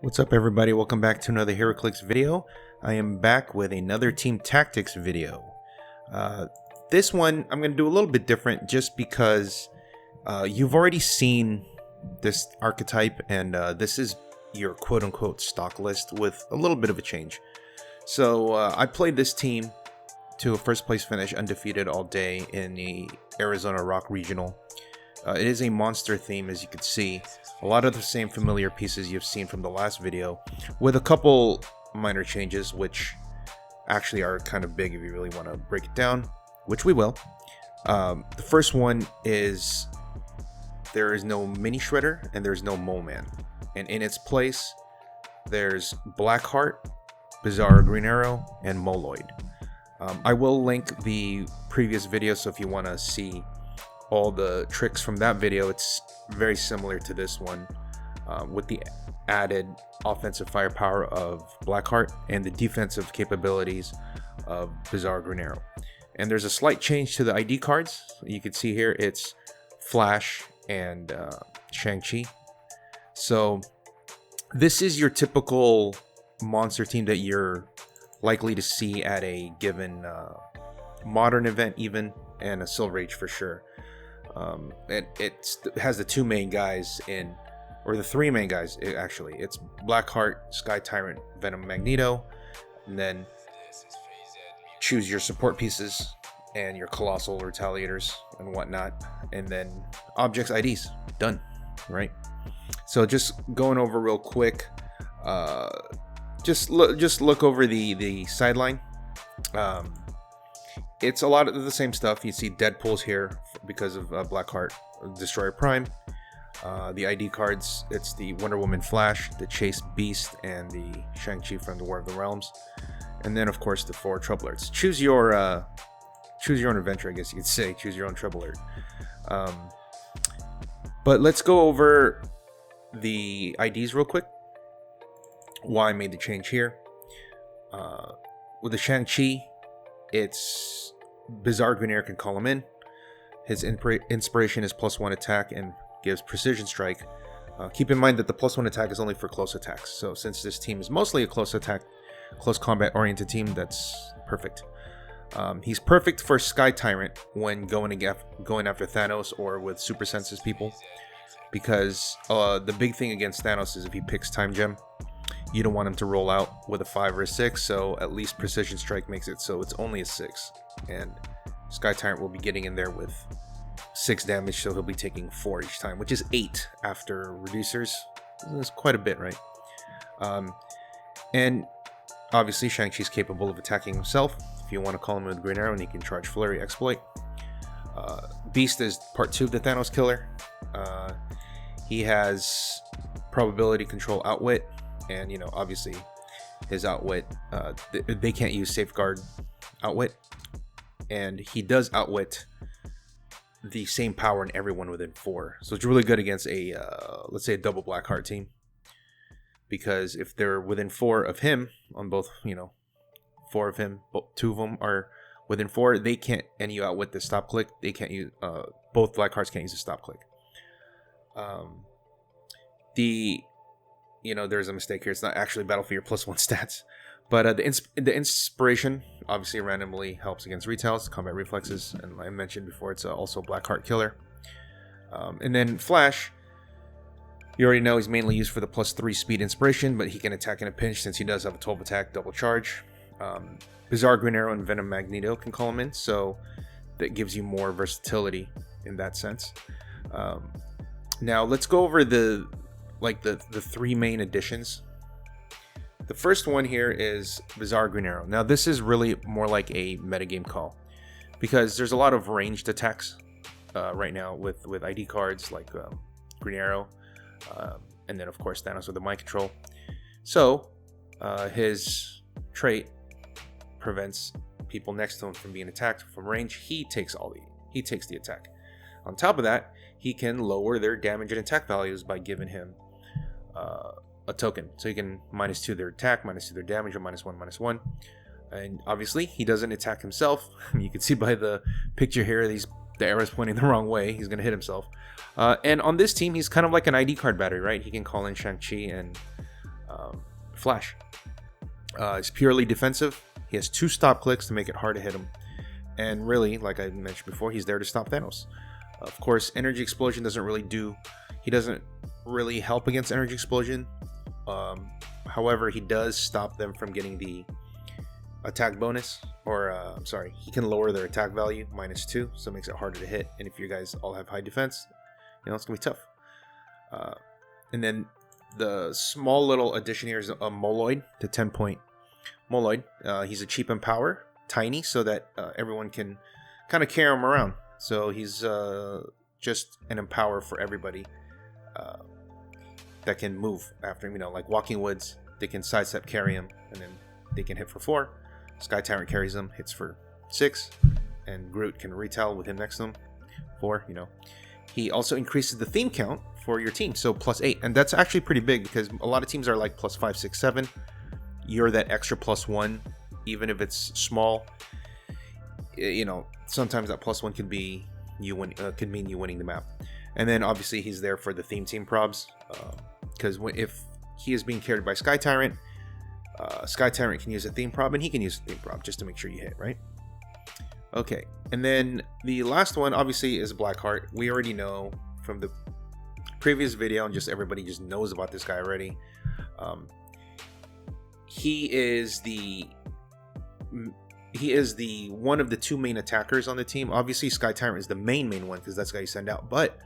What's up everybody, welcome back to another Heroclix video. I am back with another Team Tactics video. This one I'm going to do a little bit different just because you've already seen this archetype and this is your quote-unquote stock list with a little bit of a change. So I played this team to a first place finish undefeated all day in the Arizona ROC Regional. It is a monster theme, as you can see. A lot of the same familiar pieces you've seen from the last video, with a couple minor changes, which actually are kind of big if you really want to break it down, which we will. The first one is there is no Mini Shredder and there's no Mole Man. And in its place, there's Blackheart, Bizarro Green Arrow, and Moloid. I will link the previous video, so if you want to see all the tricks from that video, it's very similar to this one, with the added offensive firepower of Blackheart and the defensive capabilities of Bizarro Green Arrow. And there's a slight change to the ID cards. You can see here it's Flash and Shang-Chi. So this is your typical monster team that you're likely to see at a given modern event, even, and a Silver Age for sure. It has the two main guys in, or the three main guys actually. It's Blackheart, Sky Tyrant, Venom Magneto, and then choose your support pieces and your colossal retaliators and whatnot, and then objects IDs. Done, right? So just going over real quick, just look over the sideline. It's a lot of the same stuff. You see Deadpool's here because of Blackheart, Destroyer Prime. The ID cards, it's the Wonder Woman Flash, the Chase Beast, and the Shang-Chi from the War of the Realms. And then, of course, the four Trouble Alerts. Choose your own adventure, I guess you could say. Choose your own Trouble Alert. But let's go over the IDs real quick. Why I made the change here. With the Shang-Chi, it's Bizarro Green Arrow can call him in. His inspiration is +1 attack and gives precision strike. Keep in mind that the +1 attack is only for close attacks. So since this team is mostly a close combat oriented team, that's perfect. He's perfect for Sky Tyrant when going after Thanos or with super senses people, because the big thing against Thanos is if he picks Time Gem, you don't want him to roll out with a 5 or a 6, so at least Precision Strike makes it so it's only a 6. And Sky Tyrant will be getting in there with 6 damage, so he'll be taking 4 each time, which is 8 after reducers. That's quite a bit, right? And obviously Shang-Chi's capable of attacking himself, if you want to call him with Green Arrow, and he can charge Flurry Exploit. Beast is part 2 of the Thanos Killer. He has probability control outwit, and obviously his outwit, they can't use safeguard outwit, and he does outwit the same power in everyone within 4, so it's really good against a let's say a double Blackheart team, because if they're within 4 of him on both, 4 of him, 2 of them are within 4, they can't, and you outwit the stop click, they can't use, both Blackhearts can't use the stop click. There's a mistake here. It's not actually battle for your +1 stats, but the inspiration obviously randomly helps against retails, combat reflexes, and I mentioned before it's also Blackheart killer. And then Flash, you already know he's mainly used for the +3 speed inspiration, but he can attack in a pinch since he does have a 12 attack double charge. Bizarro Green Arrow and Venom Magneto can call him in, so that gives you more versatility in that sense. Now let's go over the 3 main additions. The first one here is Bizarro Green Arrow. Now this is really more like a metagame call, because there's a lot of ranged attacks right now with ID cards like Green Arrow, and then of course Thanos with the mind control. So his trait prevents people next to him from being attacked from range. He takes the attack. On top of that, he can lower their damage and attack values by giving him a token. So he can -2 their attack, -2 their damage, or -1/-1. And obviously, he doesn't attack himself. You can see by the picture here, the arrow's pointing the wrong way. He's going to hit himself. And on this team, he's kind of like an ID card battery, right? He can call in Shang-Chi and Flash. It's purely defensive. He has 2 stop clicks to make it hard to hit him. And really, like I mentioned before, he's there to stop Thanos. Of course, Energy Explosion doesn't really help against Energy Explosion. However, he does stop them from getting the attack bonus, or I'm sorry, he can lower their attack value -2, so it makes it harder to hit. And if you guys all have high defense, it's gonna be tough. And then the small little addition here is a Moloid, the 10-point Moloid. He's a cheap in power, tiny, so that everyone can kind of carry him around. So he's just an empower for everybody that can move after him. Like Walking Woods, they can sidestep carry him, and then they can hit for 4. Sky Tyrant carries him, hits for 6, and Groot can retell with him next to him, 4. He also increases the theme count for your team, so +8, and that's actually pretty big because a lot of teams are like +5, 6, 7. You're that extra +1, even if it's small. Sometimes that +1 could be could mean you winning the map. And then obviously he's there for the theme team probs, because if he is being carried by Sky Tyrant, Sky Tyrant can use a theme prob, and he can use a theme prob just to make sure you hit, right? Okay, and then the last one obviously is Blackheart. We already know from the previous video, and just everybody just knows about this guy already. He is the one of the 2 main attackers on the team. Obviously, Sky Tyrant is the main one because that's the guy you send out. But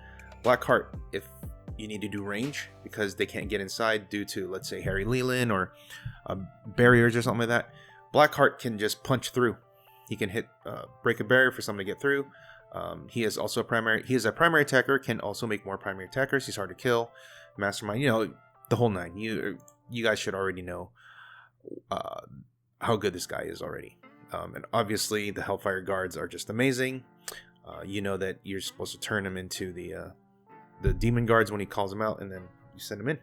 Blackheart, if you need to do range because they can't get inside due to, let's say, Harry Leland or barriers or something like that, Blackheart can just punch through. He can break a barrier for someone to get through. He is also a primary attacker. Can also make more primary attackers. He's hard to kill. Mastermind, the whole 9. You guys should already know how good this guy is already. And obviously the Hellfire Guards are just amazing. You know that you're supposed to turn him into the Demon Guards when he calls them out, and then you send him in.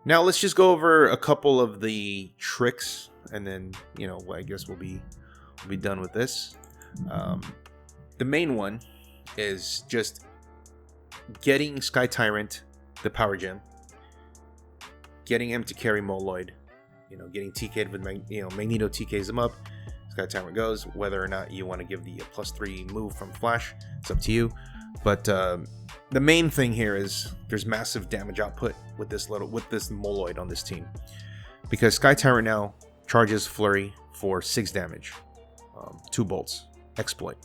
Now let's just go over a couple of the tricks, and then I guess we'll be done with this. The main one is just getting Sky Tyrant the power gem, getting him to carry Moloid. Getting TK'd with Magneto TKs him up. Sky Tyrant goes. Whether or not you want to give the +3 move from Flash, it's up to you. But the main thing here is there's massive damage output with this Moloid on this team, because Sky Tyrant now charges Flurry for 6 damage, 2 bolts, exploit,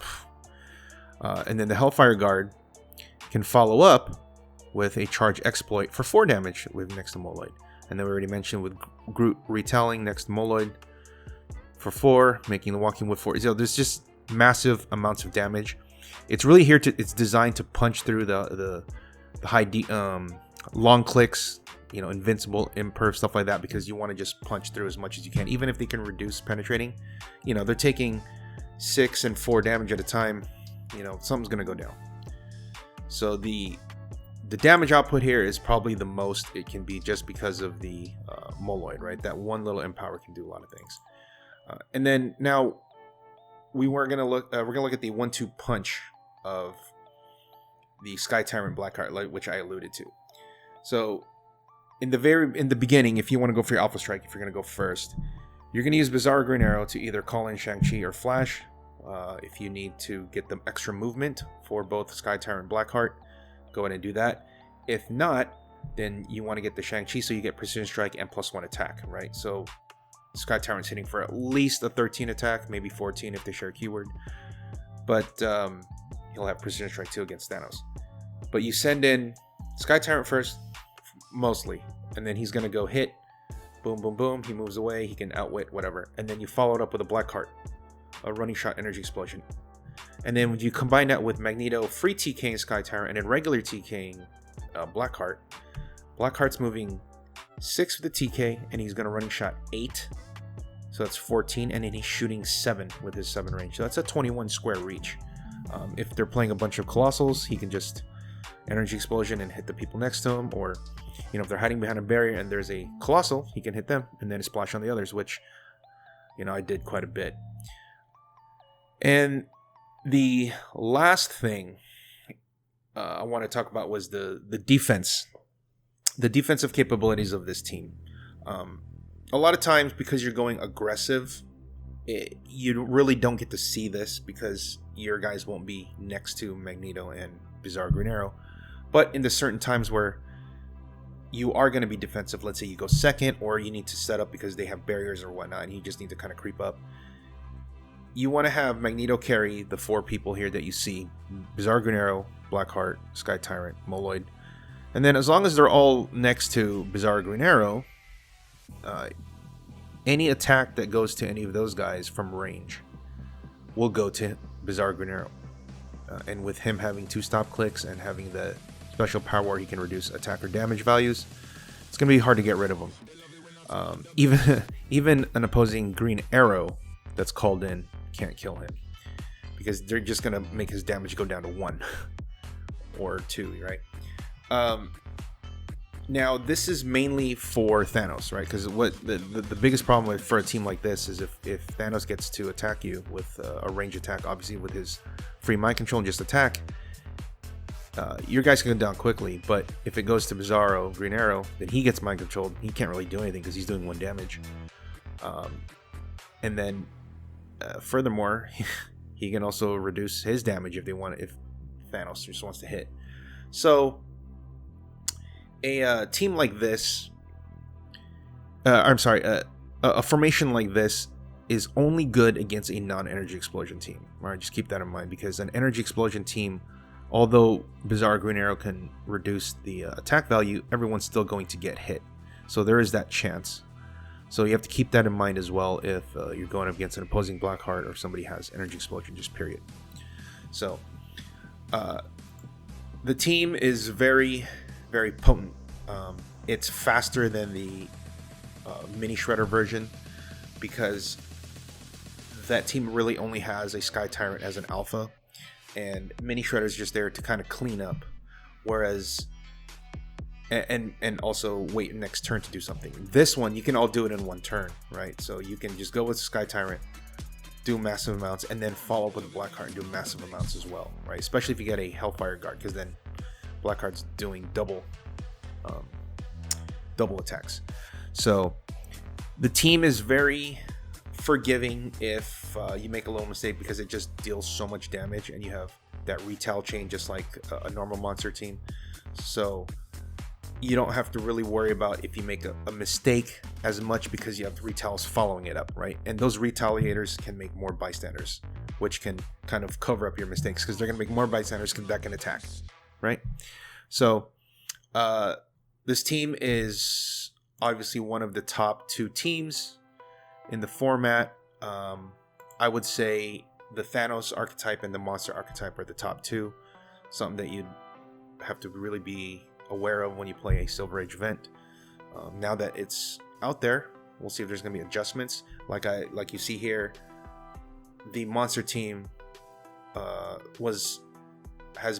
and then the Hellfire Guard can follow up with a charge exploit for 4 damage with next to Moloid. And then we already mentioned with Groot retelling next to Moloid for 4, making the Walking Wood 4. So there's just massive amounts of damage. It's really it's designed to punch through the high long clicks, invincible, imperv, stuff like that, because you want to just punch through as much as you can. Even if they can reduce penetrating, they're taking 6 and 4 damage at a time. Something's gonna go down. So the damage output here is probably the most it can be, just because of the Moloid, right? That one little empower can do a lot of things. And then now we're gonna look at the 1-2 punch of the Sky Tyrant Blackheart, which I alluded to. So in the beginning, if you want to go for your Alpha Strike, if you're gonna go first, you're gonna use Bizarro Green Arrow to either call in Shang-Chi or Flash. If you need to get them extra movement for both Sky Tyrant and Blackheart, go ahead and do that. If not, then you want to get the Shang-Chi, so you get Precision Strike and +1 attack, right? So Sky Tyrant's hitting for at least a 13 attack, maybe 14 if they share a keyword. But he'll have Precision Strike too against Thanos. But you send in Sky Tyrant first, mostly, and then he's going to go hit, boom, boom, boom, he moves away, he can outwit, whatever. And then you follow it up with a Blackheart, a running shot energy explosion. And then when you combine that with Magneto free TKing Sky Tyrant and then regular TKing Blackheart, Blackheart's moving 6 with the TK, and he's going to running shot 8. So that's 14, and then he's shooting 7 with his 7 range. So that's a 21 square reach. If they're playing a bunch of Colossals, he can just energy explosion and hit the people next to him. Or, if they're hiding behind a barrier and there's a Colossal, he can hit them and then splash on the others, which, I did quite a bit. And the last thing I want to talk about was the defense the defensive capabilities of this team. A lot of times, because you're going aggressive, you really don't get to see this because your guys won't be next to Magneto and Bizarro Green Arrow. But in the certain times where you are going to be defensive, let's say you go second, or you need to set up because they have barriers or whatnot, and you just need to kind of creep up, you want to have Magneto carry the 4 people here that you see: Bizarro Green Arrow, Blackheart, Sky Tyrant, Moloid. And then as long as they're all next to Bizarro Green Arrow, any attack that goes to any of those guys from range will go to Bizarro Green Arrow. And with him having 2 stop clicks and having the special power where he can reduce attack or damage values, it's going to be hard to get rid of him. Even an opposing Green Arrow that's called in can't kill him, because they're just going to make his damage go down to 1 or 2, right? Now, this is mainly for Thanos, right? Because what the biggest problem for a team like this is if Thanos gets to attack you with a range attack, obviously with his free mind control and just attack, your guys can go down quickly. But if it goes to Bizarro Green Arrow, then he gets mind controlled. He can't really do anything because he's doing 1 damage. And then, furthermore, he can also reduce his damage if Thanos just wants to hit. So a team like this, a formation like this is only good against a non-energy explosion team. All right, just keep that in mind, because an energy explosion team, although Bizarro Green Arrow can reduce the attack value, everyone's still going to get hit. So there is that chance. So you have to keep that in mind as well if you're going up against an opposing Blackheart or somebody has energy explosion, just period. So the team is very, very potent. It's faster than the mini shredder version, because that team really only has a Sky Tyrant as an alpha, and mini shredder is just there to kind of clean up, whereas and also wait next turn to do something. This one, you can all do it in 1 turn, right? So you can just go with Sky Tyrant, do massive amounts, and then follow up with Blackheart and do massive amounts as well, right? Especially if you get a Hellfire Guard, because then Blackheart's doing double attacks. So the team is very forgiving if you make a little mistake, because it just deals so much damage, and you have that retail chain just like a normal monster team. So you don't have to really worry about if you make a mistake as much, because you have the retails following it up, right? And those retaliators can make more bystanders, which can kind of cover up your mistakes, because they're going to make more bystanders that can attack, right? So this team is obviously one of the top 2 teams in the format. I would say the Thanos archetype and the monster archetype are the top 2. Something that you'd have to really be aware of when you play a Silver Age event. Now that it's out there, we'll see if there's going to be adjustments. Like you see here, the monster team has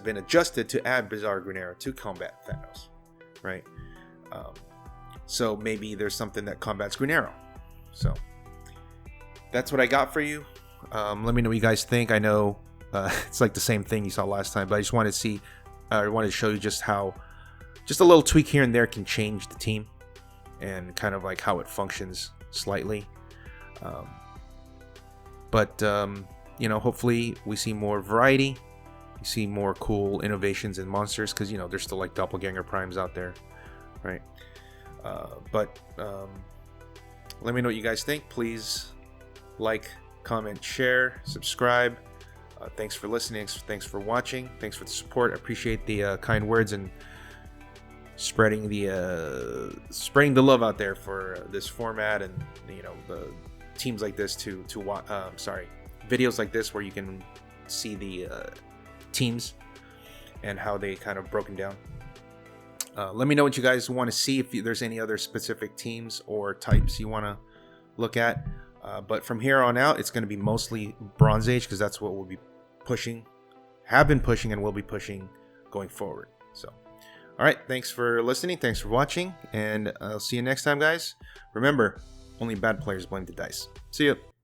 been adjusted to add Bizarro Green Arrow to combat Thanos, right? So maybe there's something that combats Green Arrow. So that's what I got for you. Let me know what you guys think. I know it's like the same thing you saw last time, but I just wanted to see, I wanted to show you just how just a little tweak here and there can change the team and kind of like how it functions slightly. You know, hopefully we see more variety. You see more cool innovations in monsters, because, you know, there's still like doppelganger primes out there, right? Let me know what you guys think. Please like, comment, share, subscribe. Thanks for listening. Thanks for watching. Thanks for the support. I appreciate the kind words and spreading the love out there for this format, and, you know, the teams like this videos like this where you can see the teams and how they kind of broken down. Let me know what you guys want to see, if there's any other specific teams or types you want to look at. But from here on out, it's going to be mostly Bronze Age, because that's what we'll be pushing, have been pushing, and will be pushing going forward. So, all right, thanks for listening, thanks for watching, and I'll see you next time, guys. Remember, only bad players blame the dice. See ya.